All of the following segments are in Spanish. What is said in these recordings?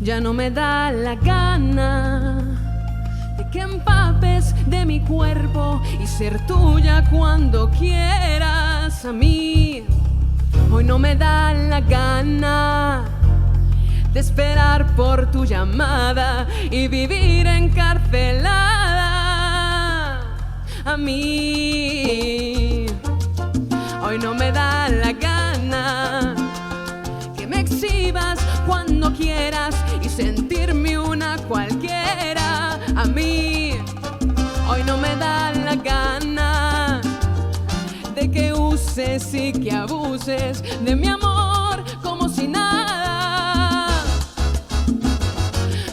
Ya no me da la gana de que empapes de mi cuerpo y ser tuya cuando quieras. A mí hoy no me da la gana de esperar por tu llamada y vivir encarcelada. A mí hoy no me da la gana que me exhibas cuando quieras y sentirme una cualquiera. A mí hoy no me da la gana de que uses y que abuses de mi amor como si nada.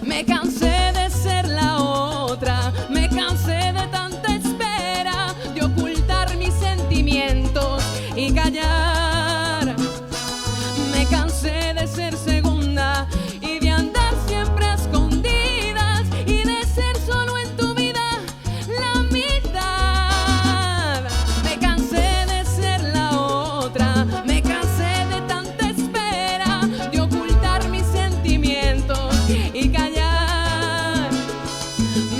Me cansé de ser la otra, me cansé de tanta espera, de ocultar mis sentimientos y callar. Me cansé de ser segunda y de andar siempre a escondidas y de ser solo en tu vida la mitad. Me cansé de ser la otra, me cansé de tanta espera, de ocultar mis sentimientos y callar.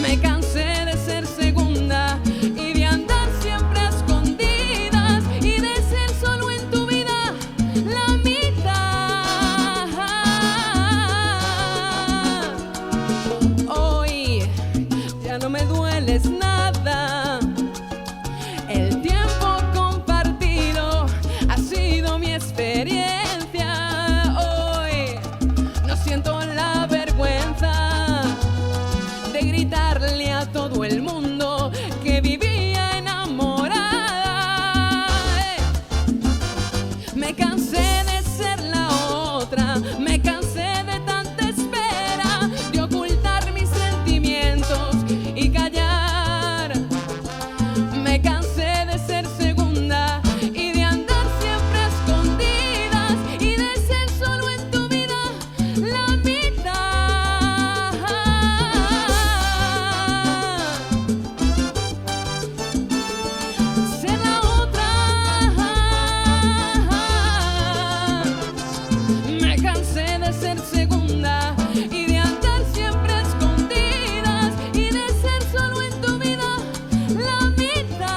Me cansé de ser segunda y de andar siempre a escondidas y de ser solo en tu vida la mitad. Hoy ya no me dueles nada. El tiempo compartido ha sido mi experiencia. Hoy no siento la vergüenza de gritarle a todo el mundo que vivía enamorada. Me cansé de ser la otra, me cansé de tanta espera, de ocultar mis sentimientos y callar. Me cansé de ser segunda y de andar siempre a escondidas y de ser solo en tu vida la mitad. Ser la otra. Me cansé de ser segunda y de andar siempre a escondidas y de ser solo en tu vida la mitad.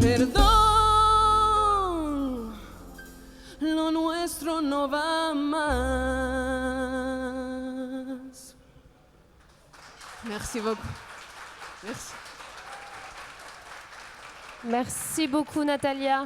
Perdón, lo nuestro no va más. Merci beaucoup. Merci. Merci beaucoup, Natalia.